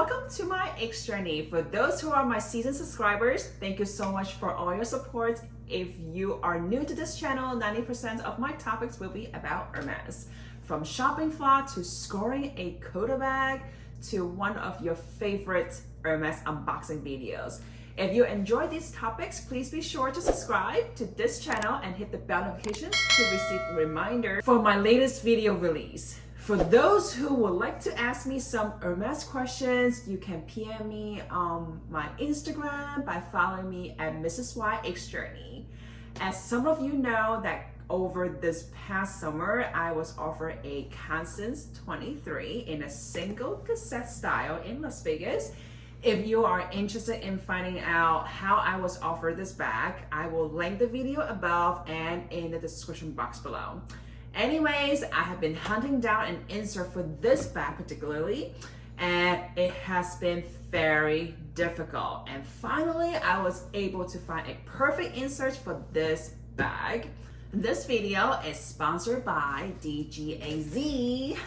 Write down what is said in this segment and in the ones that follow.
Welcome to my X journey. For those who are my seasoned subscribers, thank you so much for all your support. If you are new to this channel, 90% of my topics will be about Hermes. From shopping vlog to scoring a QUOTA bag to one of your favorite Hermes unboxing videos. If you enjoy these topics, please be sure to subscribe to this channel and hit the bell notifications to receive reminders for my latest video release. For those who would like to ask me some Hermes questions, you can PM me on my Instagram by following me at Mrs. Y X Journey. As some of you know that over this past summer, I was offered a Constance 23 in a single Gusset style in Las Vegas. If you are interested in finding out how I was offered this bag, I will link the video above and in the description box below. Anyways, I have been hunting down an insert for this bag particularly, and it has been very difficult. And finally, I was able to find a perfect insert for this bag. This video is sponsored by DGAZ.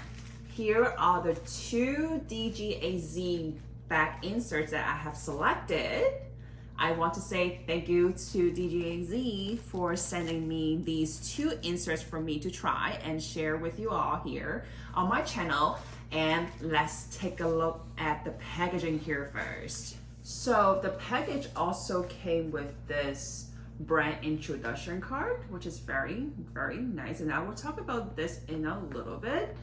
Here are the two DGAZ bag inserts that I have selected. I want to say thank you to DGAZ for sending me these two inserts for me to try and share with you all here on my channel. And let's take a look at the packaging here first. So the package also came with this brand introduction card, which is very, very nice. And I will talk about this in a little bit.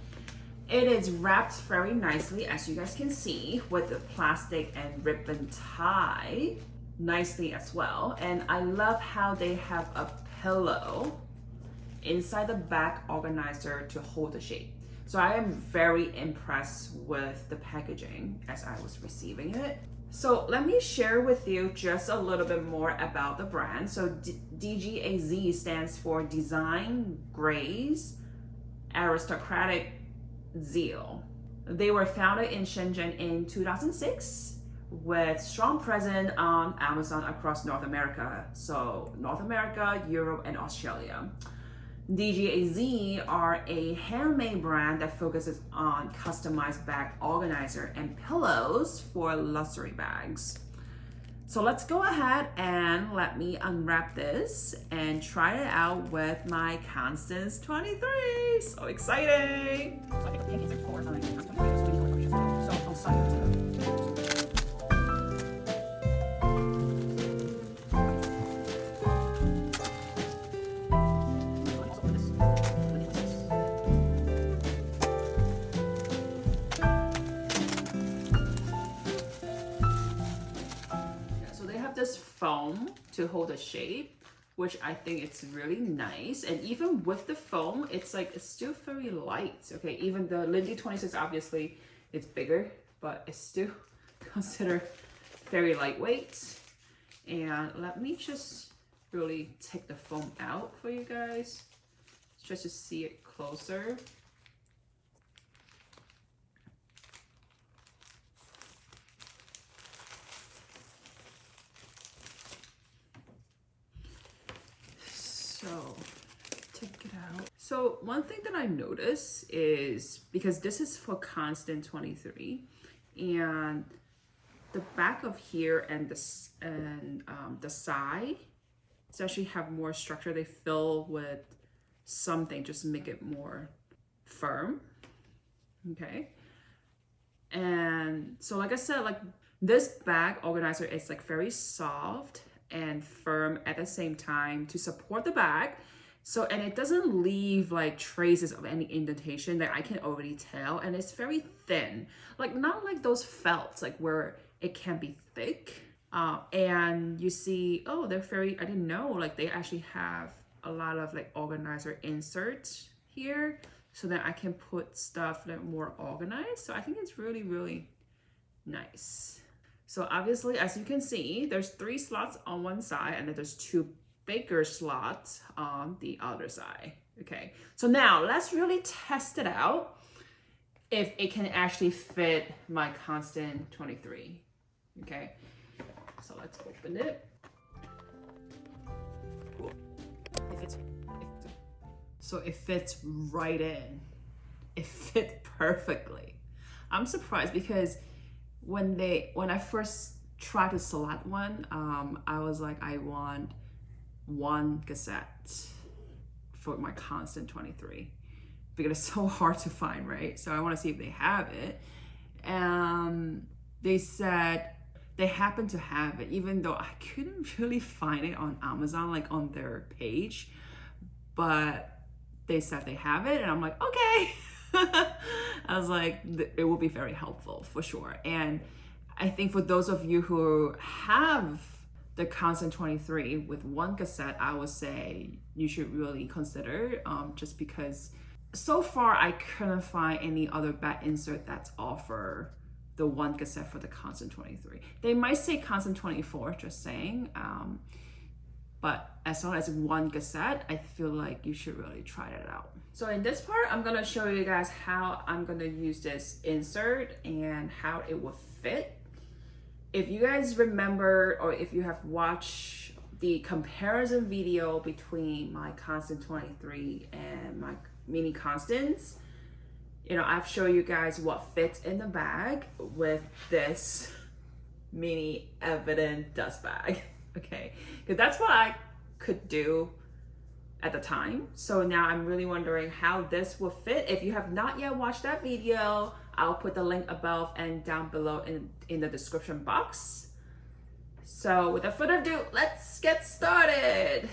It is wrapped very nicely, as you guys can see, with the plastic and ribbon tie nicely as well. And I love how they have a pillow inside the bag organizer to hold the shape. So I am very impressed with the packaging as I was receiving it. So let me share with you just a little bit more about the brand. So DGAZ stands for Design Grace Aristocratic Zeal. They were founded in Shenzhen in 2006 with strong presence on Amazon across North America. So North America, Europe, and Australia. DGAZ are a handmade brand that focuses on customized bag organizer and pillows for luxury bags. So let's go ahead and let me unwrap this and try it out with my Constance 23. So exciting! This foam to hold the shape, which I think it's really nice. And even with the foam, it's still very light. Okay, even the Lindy 26 obviously it's bigger, but it's still considered very lightweight. And let me just really take the foam out for you guys just to see it closer. So take it out. So one thing that I notice is, because this is for Constance 23, and the back of here and the side, it's actually have more structure. They fill with something just to make it more firm. Okay. And so like I said, like this bag organizer is like very soft and firm at the same time to support the bag. So, and it doesn't leave like traces of any indentation that I can already tell. And it's very thin, like not like those felts, like where it can be thick. And you see, oh, they're very, I didn't know, like they actually have a lot of like organizer inserts here so that I can put stuff like more organized. So I think it's really, really nice. So obviously, as you can see, there's 3 slots on one side and then there's 2 bigger slots on the other side. Okay, so now let's really test it out if it can actually fit my Constance 23. Okay, so let's open it. So it fits right in. It fit perfectly. I'm surprised because when I first tried to select one, I was like, I want one Gusset for my Constance 23 because it's so hard to find, right? So I want to see if they have it. They said they happen to have it, even though I couldn't really find it on Amazon, like on their page, but they said they have it, and I'm like, okay. I was like, it will be very helpful for sure. And I think for those of you who have the Constance 23 with one Gusset, I would say you should really consider, just because so far I couldn't find any other bag insert that's offer the one Gusset for the Constance 23. They might say Constance 24, just saying, but as long as one Gusset, I feel like you should really try it out. So in this part, I'm gonna show you guys how I'm gonna use this insert and how it will fit. If you guys remember, or if you have watched the comparison video between my Constance 23 and my mini Constance, you know, I've shown you guys what fits in the bag with this mini evident dust bag, okay? Because that's what I could do at the time. So now I'm really wondering how this will fit. If you have not yet watched that video, I'll put the link above and down below in the description box. So without further ado, let's get started.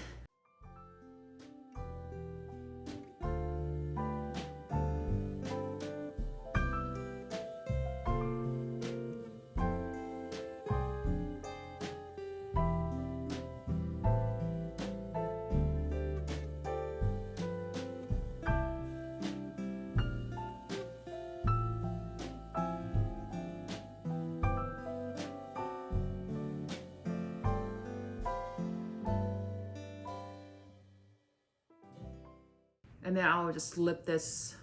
And then I'll just slip this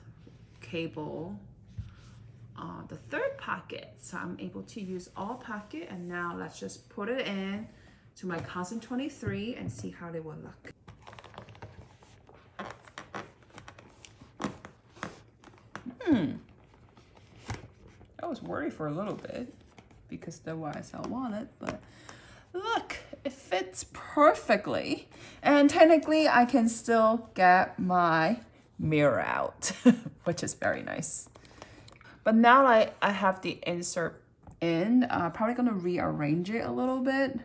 cable on the third pocket. So I'm able to use all pocket. And now let's just put it in to my Constance 23 and see how they will look. I was worried for a little bit because the YSL wanted, but look, it fits perfectly. And technically I can still get my mirror out, which is very nice. But now I have the insert in, probably gonna rearrange it a little bit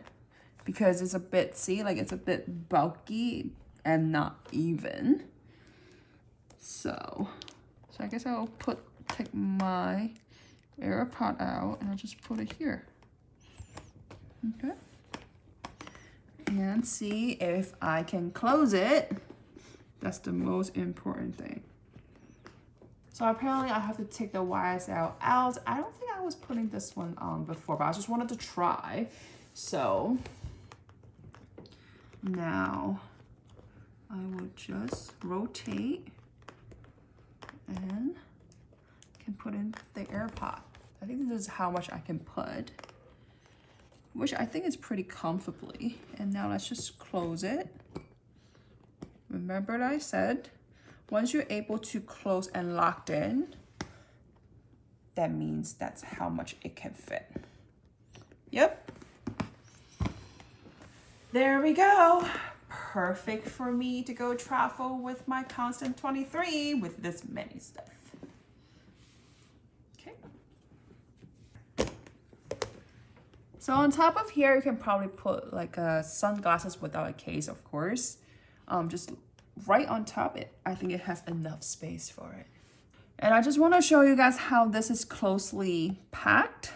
because it's a bit, see, like it's a bit bulky and not even. So I guess I'll take my AirPod out and I'll just put it here. Okay. And see if I can close it. That's the most important thing. So apparently I have to take the YSL out. I don't think I was putting this one on before, but I just wanted to try. So now I will just rotate and can put in the AirPod. I think this is how much I can put, which I think is pretty comfortably. And now let's just close it. Remember what I said, once you're able to close and locked in, that means that's how much it can fit. Yep. There we go. Perfect for me to go travel with my Constance 23 with this many stuff. So on top of here, you can probably put like sunglasses without a case, of course. Just right on top, I think it has enough space for it. And I just want to show you guys how this is closely packed.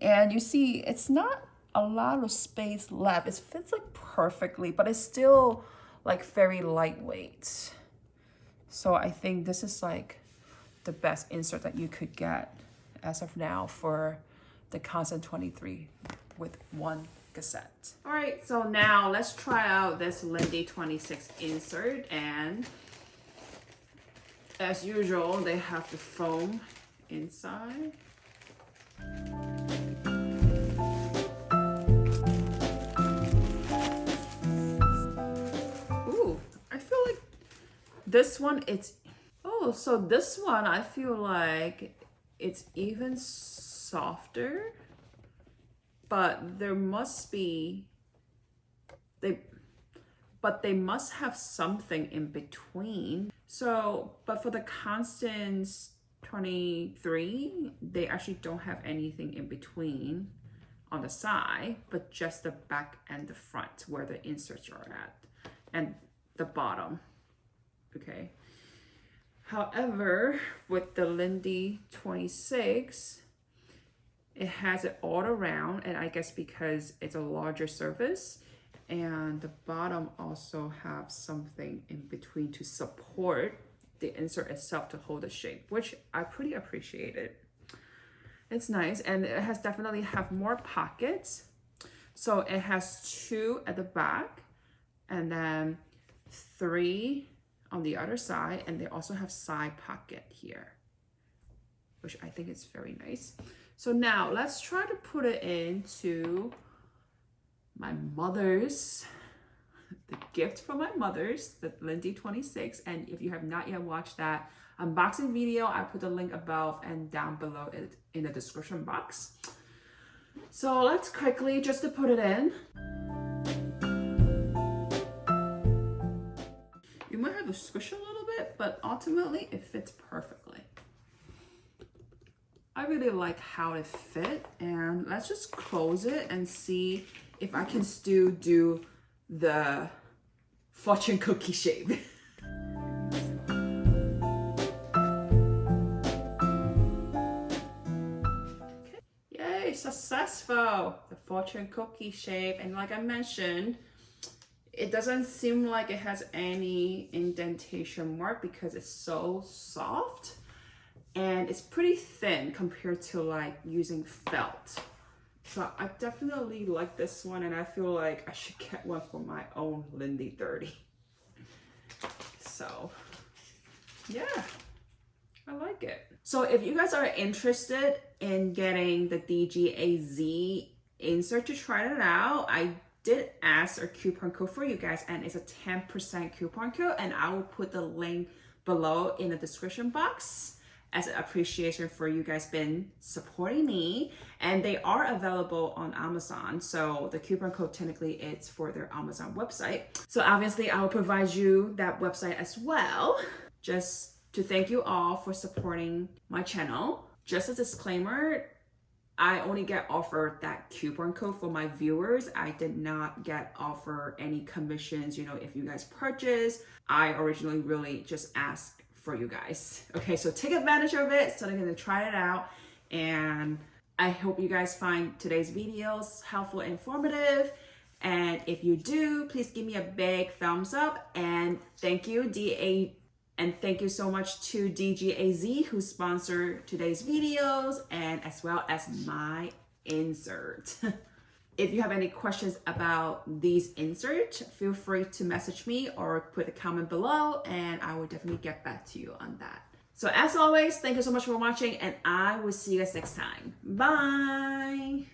And you see, it's not a lot of space left. It fits like perfectly, but it's still like very lightweight. So I think this is like the best insert that you could get as of now for the Constance 23 with one Gusset. All right, so now let's try out this Lindy 26 insert, and as usual, they have the foam inside. Ooh, I feel like this one, so this one, I feel like it's even softer but there must be, they must have something in between. So, but for the Constance 23, they actually don't have anything in between on the side, but just the back and the front where the inserts are at, and the bottom, okay? However, with the Lindy 26, it has it all around, and I guess because it's a larger surface, and the bottom also have something in between to support the insert itself to hold the shape, which I pretty appreciate it. It's nice, and it has definitely have more pockets. So it has 2 at the back and then 3 on the other side, and they also have side pocket here, which I think is very nice. So now let's try to put it into my mother's, the gift from my mother's, the Lindy 26. And if you have not yet watched that unboxing video, I put the link above and down below it in the description box. So let's quickly, just to put it in. You might have to squish a little bit, but ultimately it fits perfectly. I really like how it fit, and let's just close it and see if I can still do the fortune cookie shape. Okay. Yay, successful! The fortune cookie shape, and like I mentioned, it doesn't seem like it has any indentation mark because it's so soft, and it's pretty thin compared to like using felt. So I definitely like this one, and I feel like I should get one for my own Lindy 30. So yeah, I like it. So if you guys are interested in getting the DGAZ insert to try it out, I did ask a coupon code for you guys, and it's a 10% coupon code, and I will put the link below in the description box as an appreciation for you guys been supporting me. And they are available on Amazon, so the coupon code technically it's for their Amazon website. So obviously I will provide you that website as well, just to thank you all for supporting my channel. Just a disclaimer, I only get offered that coupon code for my viewers. I did not get offered any commissions, you know, if you guys purchase. I originally really just asked for you guys. Okay, so take advantage of it so that you can try it out. And I hope you guys find today's videos helpful and informative. And if you do, please give me a big thumbs up. And thank you, and thank you so much to DGAZ who sponsored today's videos, and as well as my insert. If you have any questions about these inserts, feel free to message me or put a comment below, and I will definitely get back to you on that. So as always, thank you so much for watching, and I will see you guys next time. Bye!